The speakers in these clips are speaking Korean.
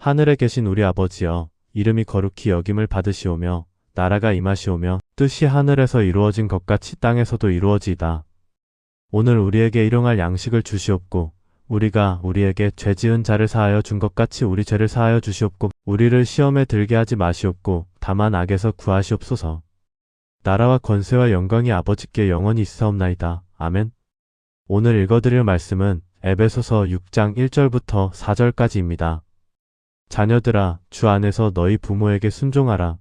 하늘에 계신 우리 아버지여, 이름이 거룩히 여김을 받으시오며 나라가 임하시오며 뜻이 하늘에서 이루어진 것 같이 땅에서도 이루어지이다. 오늘 우리에게 일용할 양식을 주시옵고 우리가 우리에게 죄 지은 자를 사하여 준 것 같이 우리 죄를 사하여 주시옵고 우리를 시험에 들게 하지 마시옵고 다만 악에서 구하시옵소서. 나라와 권세와 영광이 아버지께 영원히 있사옵나이다. 아멘. 오늘 읽어드릴 말씀은 에베소서 6장 1절부터 4절까지입니다. 자녀들아, 주 안에서 너희 부모에게 순종하라.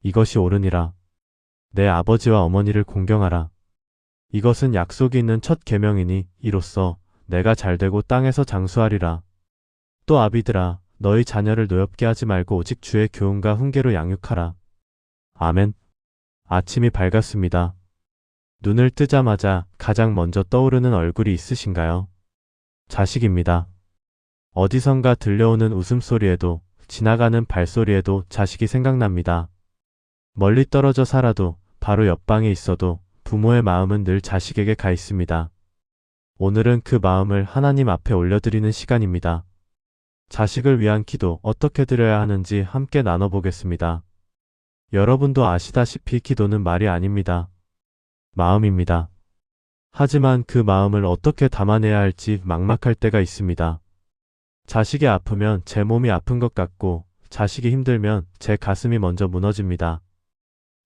이것이 옳으니라. 내 아버지와 어머니를 공경하라. 이것은 약속이 있는 첫 계명이니 이로써 내가 잘되고 땅에서 장수하리라. 또 아비들아, 너희 자녀를 노엽게 하지 말고 오직 주의 교훈과 훈계로 양육하라. 아멘. 아침이 밝았습니다. 눈을 뜨자마자 가장 먼저 떠오르는 얼굴이 있으신가요? 자식입니다. 어디선가 들려오는 웃음소리에도 지나가는 발소리에도 자식이 생각납니다. 멀리 떨어져 살아도 바로 옆방에 있어도 부모의 마음은 늘 자식에게 가 있습니다. 오늘은 그 마음을 하나님 앞에 올려드리는 시간입니다. 자식을 위한 기도 어떻게 드려야 하는지 함께 나눠보겠습니다. 여러분도 아시다시피 기도는 말이 아닙니다. 마음입니다. 하지만 그 마음을 어떻게 담아내야 할지 막막할 때가 있습니다. 자식이 아프면 제 몸이 아픈 것 같고 자식이 힘들면 제 가슴이 먼저 무너집니다.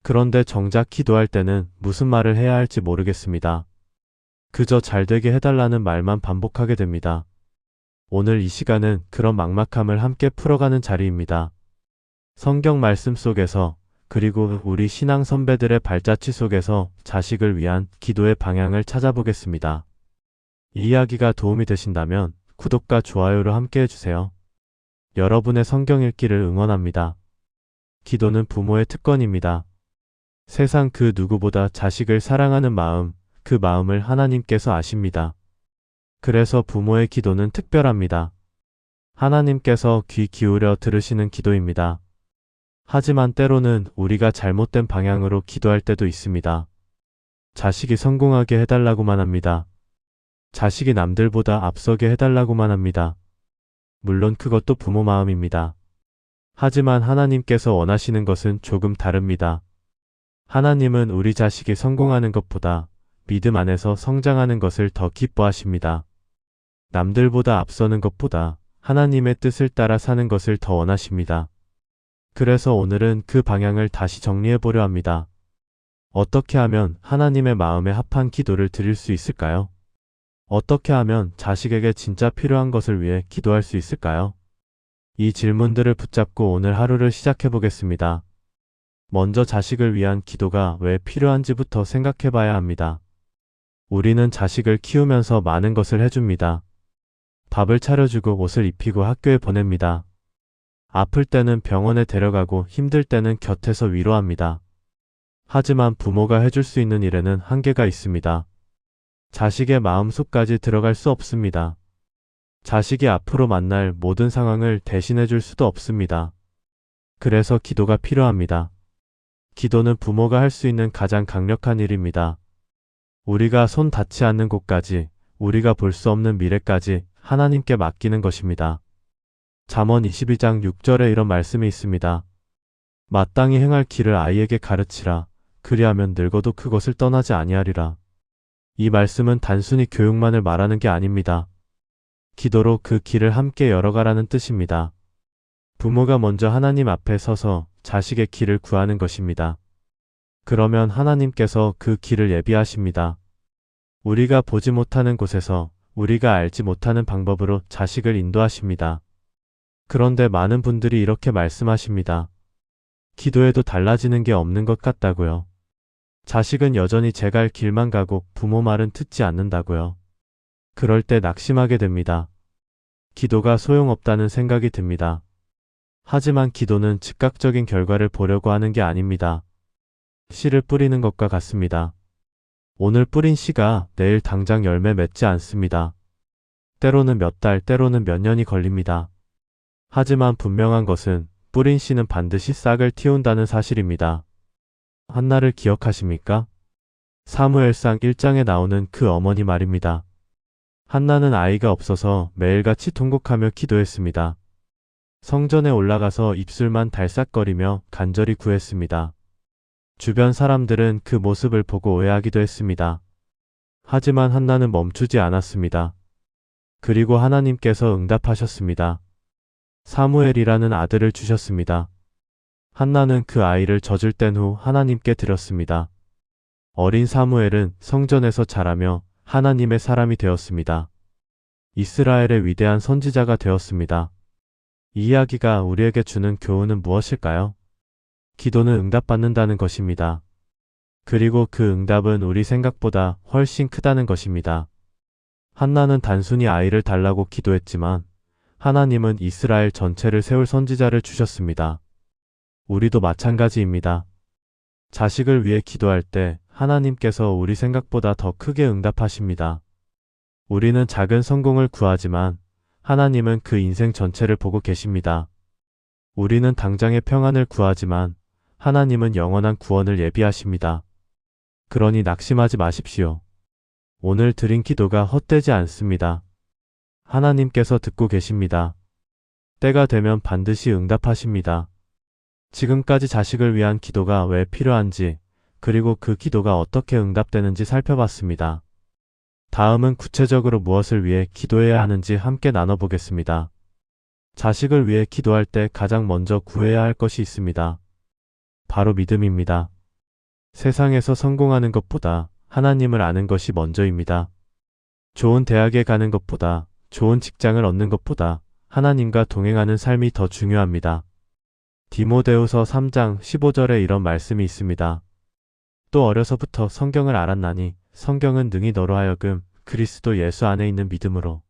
그런데 정작 기도할 때는 무슨 말을 해야 할지 모르겠습니다. 그저 잘되게 해달라는 말만 반복하게 됩니다. 오늘 이 시간은 그런 막막함을 함께 풀어가는 자리입니다. 성경 말씀 속에서 그리고 우리 신앙 선배들의 발자취 속에서 자식을 위한 기도의 방향을 찾아보겠습니다. 이 이야기가 도움이 되신다면 구독과 좋아요로 함께 해주세요. 여러분의 성경 읽기를 응원합니다. 기도는 부모의 특권입니다. 세상 그 누구보다 자식을 사랑하는 마음, 그 마음을 하나님께서 아십니다. 그래서 부모의 기도는 특별합니다. 하나님께서 귀 기울여 들으시는 기도입니다. 하지만 때로는 우리가 잘못된 방향으로 기도할 때도 있습니다. 자식이 성공하게 해달라고만 합니다. 자식이 남들보다 앞서게 해달라고만 합니다. 물론 그것도 부모 마음입니다. 하지만 하나님께서 원하시는 것은 조금 다릅니다. 하나님은 우리 자식이 성공하는 것보다 믿음 안에서 성장하는 것을 더 기뻐하십니다. 남들보다 앞서는 것보다 하나님의 뜻을 따라 사는 것을 더 원하십니다. 그래서 오늘은 그 방향을 다시 정리해 보려 합니다. 어떻게 하면 하나님의 마음에 합한 기도를 드릴 수 있을까요? 어떻게 하면 자식에게 진짜 필요한 것을 위해 기도할 수 있을까요? 이 질문들을 붙잡고 오늘 하루를 시작해 보겠습니다. 먼저 자식을 위한 기도가 왜 필요한지부터 생각해 봐야 합니다. 우리는 자식을 키우면서 많은 것을 해줍니다. 밥을 차려주고 옷을 입히고 학교에 보냅니다. 아플 때는 병원에 데려가고 힘들 때는 곁에서 위로합니다. 하지만 부모가 해줄 수 있는 일에는 한계가 있습니다. 자식의 마음속까지 들어갈 수 없습니다. 자식이 앞으로 만날 모든 상황을 대신해 줄 수도 없습니다. 그래서 기도가 필요합니다. 기도는 부모가 할 수 있는 가장 강력한 일입니다. 우리가 손 닿지 않는 곳까지, 우리가 볼 수 없는 미래까지 하나님께 맡기는 것입니다. 잠언 22장 6절에 이런 말씀이 있습니다. 마땅히 행할 길을 아이에게 가르치라. 그리하면 늙어도 그것을 떠나지 아니하리라. 이 말씀은 단순히 교육만을 말하는 게 아닙니다. 기도로 그 길을 함께 열어가라는 뜻입니다. 부모가 먼저 하나님 앞에 서서 자식의 길을 구하는 것입니다. 그러면 하나님께서 그 길을 예비하십니다. 우리가 보지 못하는 곳에서 우리가 알지 못하는 방법으로 자식을 인도하십니다. 그런데 많은 분들이 이렇게 말씀하십니다. 기도해도 달라지는 게 없는 것 같다고요. 자식은 여전히 제 갈 길만 가고 부모 말은 듣지 않는다고요. 그럴 때 낙심하게 됩니다. 기도가 소용없다는 생각이 듭니다. 하지만 기도는 즉각적인 결과를 보려고 하는 게 아닙니다. 씨를 뿌리는 것과 같습니다. 오늘 뿌린 씨가 내일 당장 열매 맺지 않습니다. 때로는 몇 달, 때로는 몇 년이 걸립니다. 하지만 분명한 것은 뿌린 씨는 반드시 싹을 틔운다는 사실입니다. 한나를 기억하십니까? 사무엘상 1장에 나오는 그 어머니 말입니다. 한나는 아이가 없어서 매일같이 통곡하며 기도했습니다. 성전에 올라가서 입술만 달싹거리며 간절히 구했습니다. 주변 사람들은 그 모습을 보고 오해하기도 했습니다. 하지만 한나는 멈추지 않았습니다. 그리고 하나님께서 응답하셨습니다. 사무엘이라는 아들을 주셨습니다. 한나는 그 아이를 젖을 뗀 후 하나님께 드렸습니다. 어린 사무엘은 성전에서 자라며 하나님의 사람이 되었습니다. 이스라엘의 위대한 선지자가 되었습니다. 이 이야기가 우리에게 주는 교훈은 무엇일까요? 기도는 응답받는다는 것입니다. 그리고 그 응답은 우리 생각보다 훨씬 크다는 것입니다. 한나는 단순히 아이를 달라고 기도했지만 하나님은 이스라엘 전체를 세울 선지자를 주셨습니다. 우리도 마찬가지입니다. 자식을 위해 기도할 때 하나님께서 우리 생각보다 더 크게 응답하십니다. 우리는 작은 성공을 구하지만 하나님은 그 인생 전체를 보고 계십니다. 우리는 당장의 평안을 구하지만 하나님은 영원한 구원을 예비하십니다. 그러니 낙심하지 마십시오. 오늘 드린 기도가 헛되지 않습니다. 하나님께서 듣고 계십니다. 때가 되면 반드시 응답하십니다. 지금까지 자식을 위한 기도가 왜 필요한지, 그리고 그 기도가 어떻게 응답되는지 살펴봤습니다. 다음은 구체적으로 무엇을 위해 기도해야 하는지 함께 나눠보겠습니다. 자식을 위해 기도할 때 가장 먼저 구해야 할 것이 있습니다. 바로 믿음입니다. 세상에서 성공하는 것보다 하나님을 아는 것이 먼저입니다. 좋은 대학에 가는 것보다, 좋은 직장을 얻는 것보다 하나님과 동행하는 삶이 더 중요합니다. 디모데후서 3장 15절에 이런 말씀이 있습니다. 또 어려서부터 성경을 알았나니 성경은 능히 너로 하여금 그리스도 예수 안에 있는 믿음으로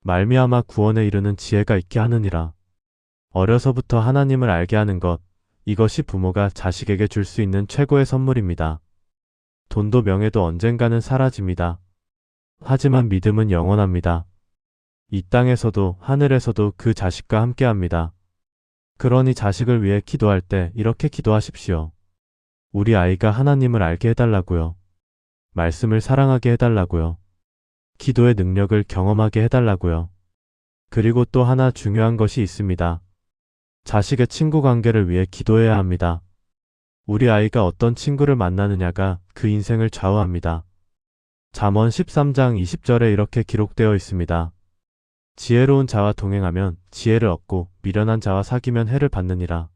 말미암아 구원에 이르는 지혜가 있게 하느니라. 어려서부터 하나님을 알게 하는 것, 이것이 부모가 자식에게 줄 수 있는 최고의 선물입니다. 돈도 명예도 언젠가는 사라집니다. 하지만 믿음은 영원합니다. 이 땅에서도 하늘에서도 그 자식과 함께합니다. 그러니 자식을 위해 기도할 때 이렇게 기도하십시오. 우리 아이가 하나님을 알게 해달라고요. 말씀을 사랑하게 해달라고요. 기도의 능력을 경험하게 해달라고요. 그리고 또 하나 중요한 것이 있습니다. 자식의 친구 관계를 위해 기도해야 합니다. 우리 아이가 어떤 친구를 만나느냐가 그 인생을 좌우합니다. 잠언 13장 20절에 이렇게 기록되어 있습니다. 지혜로운 자와 동행하면 지혜를 얻고 미련한 자와 사귀면 해를 받느니라.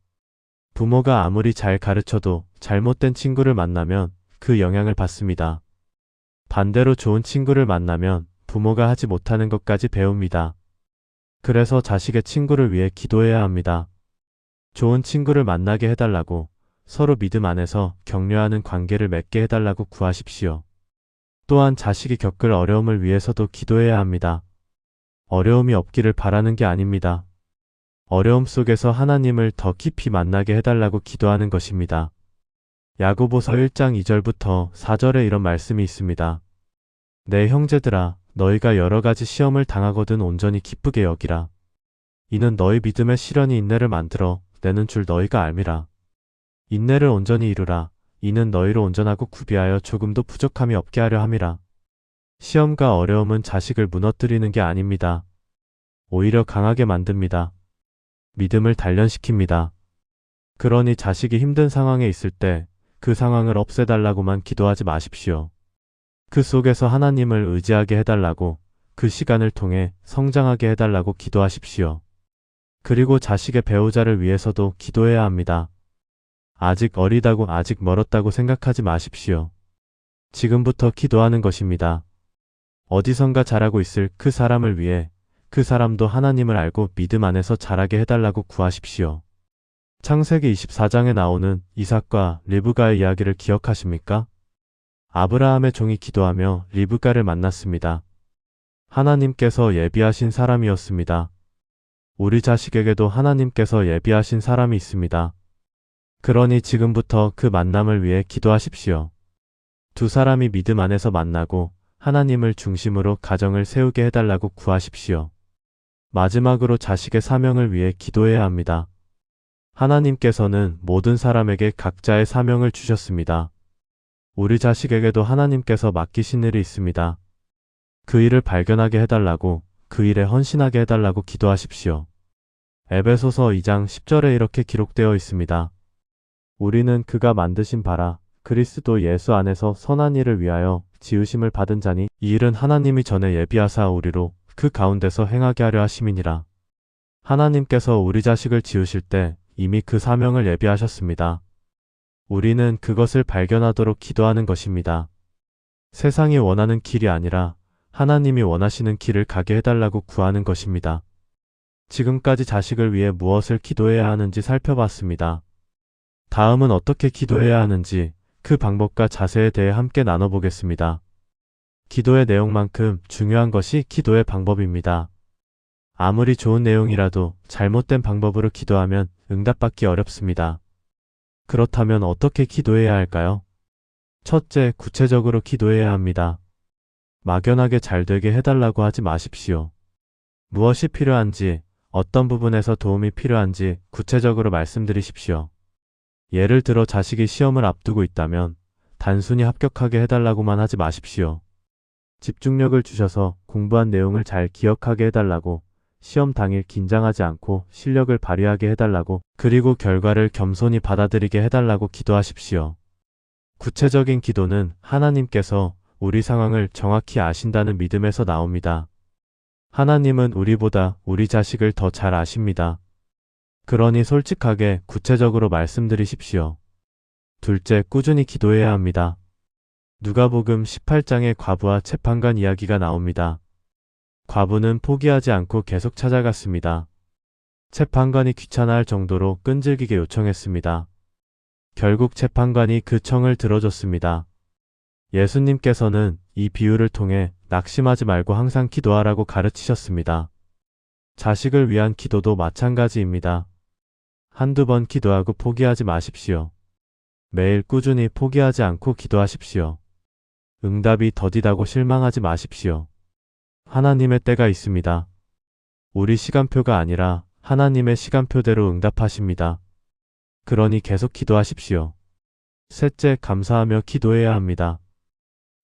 부모가 아무리 잘 가르쳐도 잘못된 친구를 만나면 그 영향을 받습니다. 반대로 좋은 친구를 만나면 부모가 하지 못하는 것까지 배웁니다. 그래서 자식의 친구를 위해 기도해야 합니다. 좋은 친구를 만나게 해달라고, 서로 믿음 안에서 격려하는 관계를 맺게 해달라고 구하십시오. 또한 자식이 겪을 어려움을 위해서도 기도해야 합니다. 어려움이 없기를 바라는 게 아닙니다. 어려움 속에서 하나님을 더 깊이 만나게 해달라고 기도하는 것입니다. 야고보서 1장 2절부터 4절에 이런 말씀이 있습니다. 내 형제들아, 너희가 여러 가지 시험을 당하거든 온전히 기쁘게 여기라. 이는 너희 믿음의 시련이 인내를 만들어 내는 줄 너희가 알미라. 인내를 온전히 이루라. 이는 너희를 온전하고 구비하여 조금도 부족함이 없게 하려 함이라. 시험과 어려움은 자식을 무너뜨리는 게 아닙니다. 오히려 강하게 만듭니다. 믿음을 단련시킵니다. 그러니 자식이 힘든 상황에 있을 때 그 상황을 없애달라고만 기도하지 마십시오. 그 속에서 하나님을 의지하게 해달라고, 그 시간을 통해 성장하게 해달라고 기도하십시오. 그리고 자식의 배우자를 위해서도 기도해야 합니다. 아직 어리다고, 아직 멀었다고 생각하지 마십시오. 지금부터 기도하는 것입니다. 어디선가 자라고 있을 그 사람을 위해 그 사람도 하나님을 알고 믿음 안에서 자라게 해달라고 구하십시오. 창세기 24장에 나오는 이삭과 리브가의 이야기를 기억하십니까? 아브라함의 종이 기도하며 리브가를 만났습니다. 하나님께서 예비하신 사람이었습니다. 우리 자식에게도 하나님께서 예비하신 사람이 있습니다. 그러니 지금부터 그 만남을 위해 기도하십시오. 두 사람이 믿음 안에서 만나고 하나님을 중심으로 가정을 세우게 해달라고 구하십시오. 마지막으로 자식의 사명을 위해 기도해야 합니다. 하나님께서는 모든 사람에게 각자의 사명을 주셨습니다. 우리 자식에게도 하나님께서 맡기신 일이 있습니다. 그 일을 발견하게 해달라고, 그 일에 헌신하게 해달라고 기도하십시오. 에베소서 2장 10절에 이렇게 기록되어 있습니다. 우리는 그가 만드신 바라 그리스도 예수 안에서 선한 일을 위하여 지으심을 받은 자니 이 일은 하나님이 전에 예비하사 우리로 그 가운데서 행하게 하려 하심이니라. 하나님께서 우리 자식을 지으실 때 이미 그 사명을 예비하셨습니다. 우리는 그것을 발견하도록 기도하는 것입니다. 세상이 원하는 길이 아니라 하나님이 원하시는 길을 가게 해달라고 구하는 것입니다. 지금까지 자식을 위해 무엇을 기도해야 하는지 살펴봤습니다. 다음은 어떻게 기도해야 하는지 그 방법과 자세에 대해 함께 나눠보겠습니다. 기도의 내용만큼 중요한 것이 기도의 방법입니다. 아무리 좋은 내용이라도 잘못된 방법으로 기도하면 응답받기 어렵습니다. 그렇다면 어떻게 기도해야 할까요? 첫째, 구체적으로 기도해야 합니다. 막연하게 잘 되게 해달라고 하지 마십시오. 무엇이 필요한지, 어떤 부분에서 도움이 필요한지 구체적으로 말씀드리십시오. 예를 들어 자식이 시험을 앞두고 있다면 단순히 합격하게 해달라고만 하지 마십시오. 집중력을 주셔서 공부한 내용을 잘 기억하게 해달라고, 시험 당일 긴장하지 않고 실력을 발휘하게 해달라고, 그리고 결과를 겸손히 받아들이게 해달라고 기도하십시오. 구체적인 기도는 하나님께서 우리 상황을 정확히 아신다는 믿음에서 나옵니다. 하나님은 우리보다 우리 자식을 더 잘 아십니다. 그러니 솔직하게 구체적으로 말씀드리십시오. 둘째, 꾸준히 기도해야 합니다. 누가복음 18장에 과부와 재판관 이야기가 나옵니다. 과부는 포기하지 않고 계속 찾아갔습니다. 재판관이 귀찮아할 정도로 끈질기게 요청했습니다. 결국 재판관이 그 청을 들어줬습니다. 예수님께서는 이 비유를 통해 낙심하지 말고 항상 기도하라고 가르치셨습니다. 자식을 위한 기도도 마찬가지입니다. 한두 번 기도하고 포기하지 마십시오. 매일 꾸준히 포기하지 않고 기도하십시오. 응답이 더디다고 실망하지 마십시오. 하나님의 때가 있습니다. 우리 시간표가 아니라 하나님의 시간표대로 응답하십니다. 그러니 계속 기도하십시오. 셋째, 감사하며 기도해야 합니다.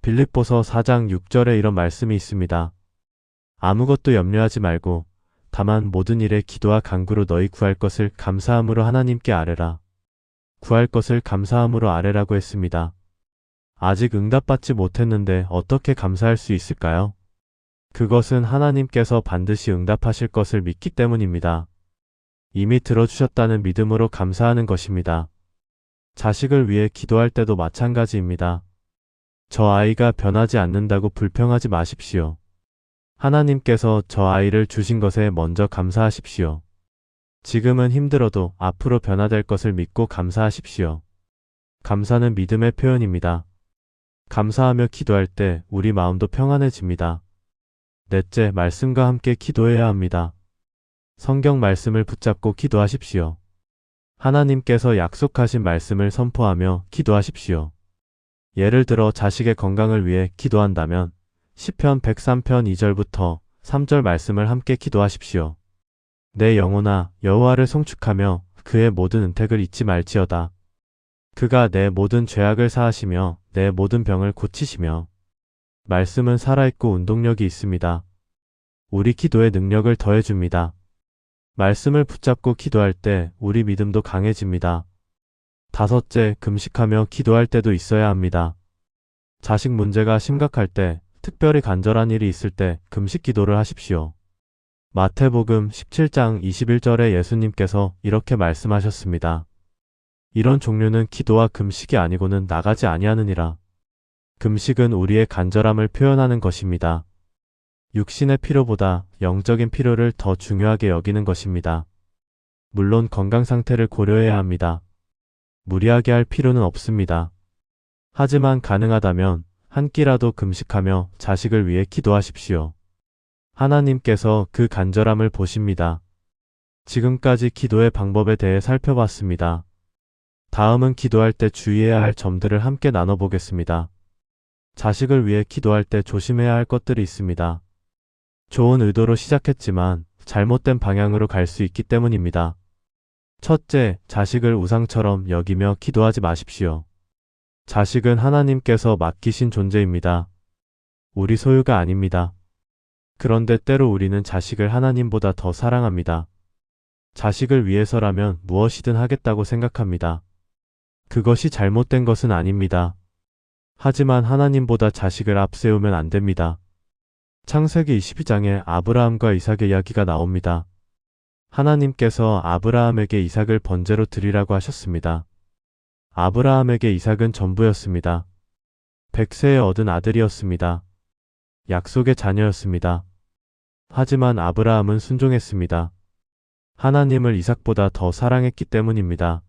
빌립보서 4장 6절에 이런 말씀이 있습니다. 아무것도 염려하지 말고 다만 모든 일에 기도와 간구로 너희 구할 것을 감사함으로 하나님께 아뢰라. 구할 것을 감사함으로 아뢰라고 했습니다. 아직 응답받지 못했는데 어떻게 감사할 수 있을까요? 그것은 하나님께서 반드시 응답하실 것을 믿기 때문입니다. 이미 들어주셨다는 믿음으로 감사하는 것입니다. 자식을 위해 기도할 때도 마찬가지입니다. 저 아이가 변하지 않는다고 불평하지 마십시오. 하나님께서 저 아이를 주신 것에 먼저 감사하십시오. 지금은 힘들어도 앞으로 변화될 것을 믿고 감사하십시오. 감사는 믿음의 표현입니다. 감사하며 기도할 때 우리 마음도 평안해집니다. 넷째, 말씀과 함께 기도해야 합니다. 성경 말씀을 붙잡고 기도하십시오. 하나님께서 약속하신 말씀을 선포하며 기도하십시오. 예를 들어 자식의 건강을 위해 기도한다면 시편 103편 2절부터 3절 말씀을 함께 기도하십시오. 내 영혼아 여호와를 송축하며 그의 모든 은택을 잊지 말지어다. 그가 내 모든 죄악을 사하시며 내 모든 병을 고치시며. 말씀은 살아있고 운동력이 있습니다. 우리 기도의 능력을 더해줍니다. 말씀을 붙잡고 기도할 때 우리 믿음도 강해집니다. 다섯째, 금식하며 기도할 때도 있어야 합니다. 자식 문제가 심각할 때, 특별히 간절한 일이 있을 때 금식 기도를 하십시오. 마태복음 17장 21절에 예수님께서 이렇게 말씀하셨습니다. 이런 종류는 기도와 금식이 아니고는 나가지 아니하느니라. 금식은 우리의 간절함을 표현하는 것입니다. 육신의 필요보다 영적인 필요를 더 중요하게 여기는 것입니다. 물론 건강 상태를 고려해야 합니다. 무리하게 할 필요는 없습니다. 하지만 가능하다면 한 끼라도 금식하며 자식을 위해 기도하십시오. 하나님께서 그 간절함을 보십니다. 지금까지 기도의 방법에 대해 살펴봤습니다. 다음은 기도할 때 주의해야 할 점들을 함께 나눠보겠습니다. 자식을 위해 기도할 때 조심해야 할 것들이 있습니다. 좋은 의도로 시작했지만 잘못된 방향으로 갈 수 있기 때문입니다. 첫째, 자식을 우상처럼 여기며 기도하지 마십시오. 자식은 하나님께서 맡기신 존재입니다. 우리 소유가 아닙니다. 그런데 때로 우리는 자식을 하나님보다 더 사랑합니다. 자식을 위해서라면 무엇이든 하겠다고 생각합니다. 그것이 잘못된 것은 아닙니다. 하지만 하나님보다 자식을 앞세우면 안 됩니다. 창세기 22장에 아브라함과 이삭의 이야기가 나옵니다. 하나님께서 아브라함에게 이삭을 번제로 드리라고 하셨습니다. 아브라함에게 이삭은 전부였습니다. 100세에 얻은 아들이었습니다. 약속의 자녀였습니다. 하지만 아브라함은 순종했습니다. 하나님을 이삭보다 더 사랑했기 때문입니다.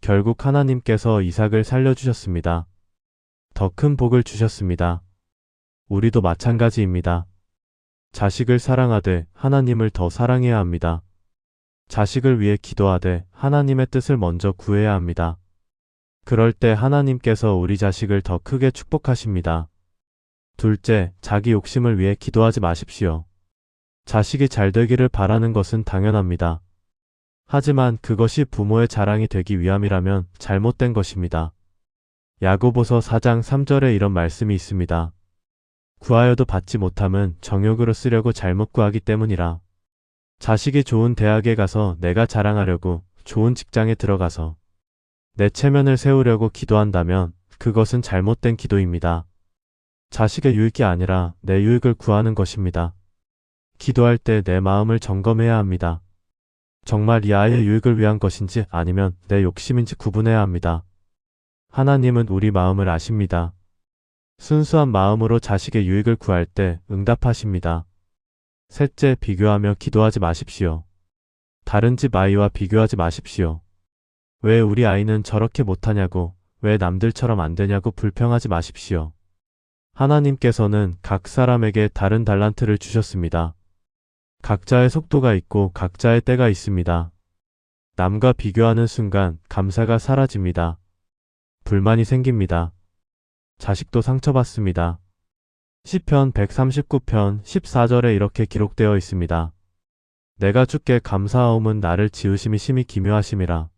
결국 하나님께서 이삭을 살려주셨습니다. 더 큰 복을 주셨습니다. 우리도 마찬가지입니다. 자식을 사랑하되 하나님을 더 사랑해야 합니다. 자식을 위해 기도하되 하나님의 뜻을 먼저 구해야 합니다. 그럴 때 하나님께서 우리 자식을 더 크게 축복하십니다. 둘째, 자기 욕심을 위해 기도하지 마십시오. 자식이 잘 되기를 바라는 것은 당연합니다. 하지만 그것이 부모의 자랑이 되기 위함이라면 잘못된 것입니다. 야고보서 4장 3절에 이런 말씀이 있습니다. 구하여도 받지 못함은 정욕으로 쓰려고 잘못 구하기 때문이라. 자식이 좋은 대학에 가서 내가 자랑하려고, 좋은 직장에 들어가서 내 체면을 세우려고 기도한다면 그것은 잘못된 기도입니다. 자식의 유익이 아니라 내 유익을 구하는 것입니다. 기도할 때 내 마음을 점검해야 합니다. 정말 이 아이의 유익을 위한 것인지 아니면 내 욕심인지 구분해야 합니다. 하나님은 우리 마음을 아십니다. 순수한 마음으로 자식의 유익을 구할 때 응답하십니다. 셋째, 비교하며 기도하지 마십시오. 다른 집 아이와 비교하지 마십시오. 왜 우리 아이는 저렇게 못하냐고, 왜 남들처럼 안 되냐고 불평하지 마십시오. 하나님께서는 각 사람에게 다른 달란트를 주셨습니다. 각자의 속도가 있고 각자의 때가 있습니다. 남과 비교하는 순간 감사가 사라집니다. 불만이 생깁니다. 자식도 상처받습니다. 시편 139편 14절에 이렇게 기록되어 있습니다. 내가 주께 감사하옴은 나를 지으심이 심히 기묘하심이라.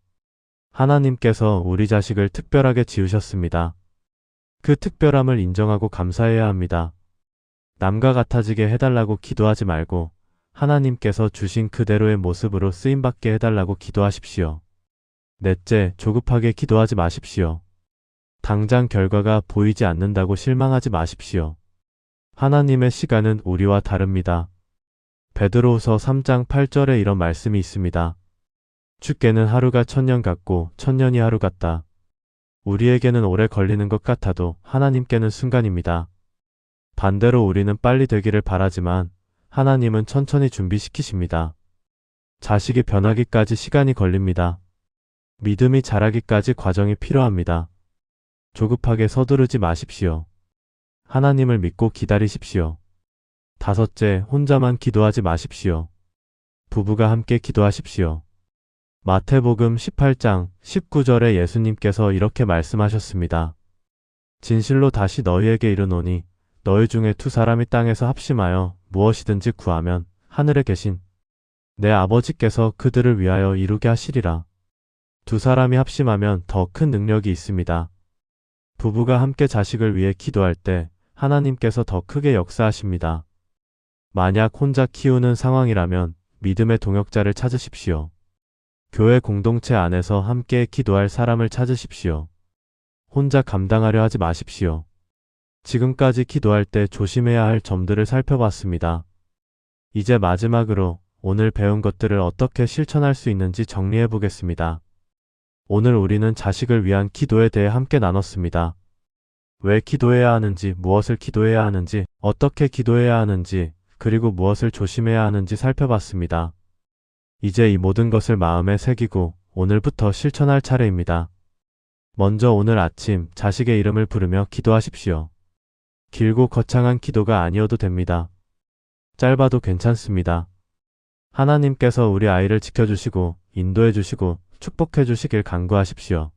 하나님께서 우리 자식을 특별하게 지으셨습니다. 그 특별함을 인정하고 감사해야 합니다. 남과 같아지게 해달라고 기도하지 말고 하나님께서 주신 그대로의 모습으로 쓰임받게 해달라고 기도하십시오. 넷째, 조급하게 기도하지 마십시오. 당장 결과가 보이지 않는다고 실망하지 마십시오. 하나님의 시간은 우리와 다릅니다. 베드로후서 3장 8절에 이런 말씀이 있습니다. 주께는 하루가 천년 같고 천년이 하루 같다. 우리에게는 오래 걸리는 것 같아도 하나님께는 순간입니다. 반대로 우리는 빨리 되기를 바라지만 하나님은 천천히 준비시키십니다. 자식이 변하기까지 시간이 걸립니다. 믿음이 자라기까지 과정이 필요합니다. 조급하게 서두르지 마십시오. 하나님을 믿고 기다리십시오. 다섯째, 혼자만 기도하지 마십시오. 부부가 함께 기도하십시오. 마태복음 18장 19절에 예수님께서 이렇게 말씀하셨습니다. 진실로 다시 너희에게 이르노니 너희 중에 두 사람이 땅에서 합심하여 무엇이든지 구하면 하늘에 계신 내 아버지께서 그들을 위하여 이루게 하시리라. 두 사람이 합심하면 더 큰 능력이 있습니다. 부부가 함께 자식을 위해 기도할 때 하나님께서 더 크게 역사하십니다. 만약 혼자 키우는 상황이라면 믿음의 동역자를 찾으십시오. 교회 공동체 안에서 함께 기도할 사람을 찾으십시오. 혼자 감당하려 하지 마십시오. 지금까지 기도할 때 조심해야 할 점들을 살펴봤습니다. 이제 마지막으로 오늘 배운 것들을 어떻게 실천할 수 있는지 정리해 보겠습니다. 오늘 우리는 자식을 위한 기도에 대해 함께 나눴습니다. 왜 기도해야 하는지, 무엇을 기도해야 하는지, 어떻게 기도해야 하는지, 그리고 무엇을 조심해야 하는지 살펴봤습니다. 이제 이 모든 것을 마음에 새기고 오늘부터 실천할 차례입니다. 먼저 오늘 아침 자식의 이름을 부르며 기도하십시오. 길고 거창한 기도가 아니어도 됩니다. 짧아도 괜찮습니다. 하나님께서 우리 아이를 지켜주시고 인도해 주시고 축복해 주시길 간구하십시오.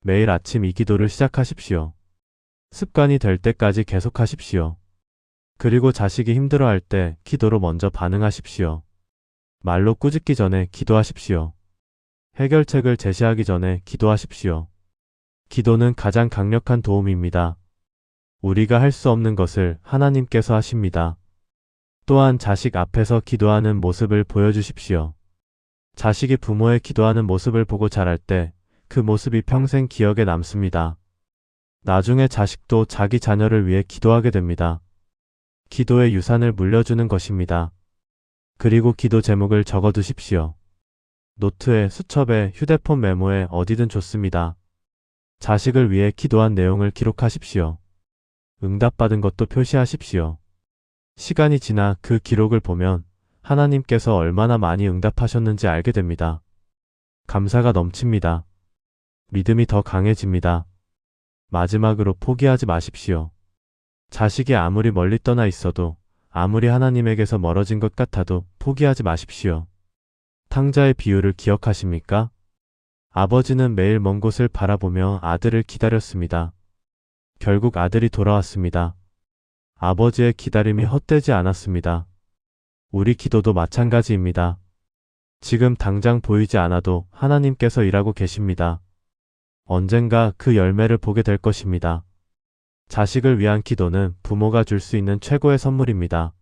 매일 아침 이 기도를 시작하십시오. 습관이 될 때까지 계속하십시오. 그리고 자식이 힘들어할 때 기도로 먼저 반응하십시오. 말로 꾸짖기 전에 기도하십시오. 해결책을 제시하기 전에 기도하십시오. 기도는 가장 강력한 도움입니다. 우리가 할 수 없는 것을 하나님께서 하십니다. 또한 자식 앞에서 기도하는 모습을 보여주십시오. 자식이 부모의 기도하는 모습을 보고 자랄 때 그 모습이 평생 기억에 남습니다. 나중에 자식도 자기 자녀를 위해 기도하게 됩니다. 기도의 유산을 물려주는 것입니다. 그리고 기도 제목을 적어두십시오. 노트에, 수첩에, 휴대폰 메모에 어디든 좋습니다. 자식을 위해 기도한 내용을 기록하십시오. 응답받은 것도 표시하십시오. 시간이 지나 그 기록을 보면 하나님께서 얼마나 많이 응답하셨는지 알게 됩니다. 감사가 넘칩니다. 믿음이 더 강해집니다. 마지막으로 포기하지 마십시오. 자식이 아무리 멀리 떠나 있어도, 아무리 하나님에게서 멀어진 것 같아도 포기하지 마십시오. 탕자의 비유를 기억하십니까? 아버지는 매일 먼 곳을 바라보며 아들을 기다렸습니다. 결국 아들이 돌아왔습니다. 아버지의 기다림이 헛되지 않았습니다. 우리 기도도 마찬가지입니다. 지금 당장 보이지 않아도 하나님께서 일하고 계십니다. 언젠가 그 열매를 보게 될 것입니다. 자식을 위한 기도는 부모가 줄 수 있는 최고의 선물입니다.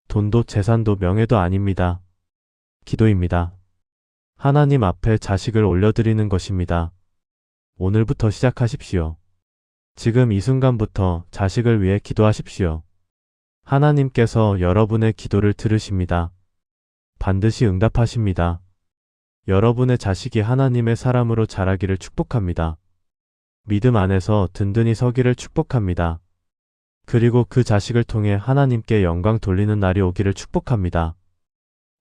돈도 재산도 명예도 아닙니다. 기도입니다. 하나님 앞에 자식을 올려드리는 것입니다. 오늘부터 시작하십시오. 지금 이 순간부터 자식을 위해 기도하십시오. 하나님께서 여러분의 기도를 들으십니다. 반드시 응답하십니다. 여러분의 자식이 하나님의 사람으로 자라기를 축복합니다. 믿음 안에서 든든히 서기를 축복합니다. 그리고 그 자식을 통해 하나님께 영광 돌리는 날이 오기를 축복합니다.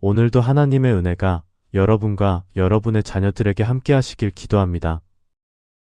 오늘도 하나님의 은혜가 여러분과 여러분의 자녀들에게 함께 하시길 기도합니다.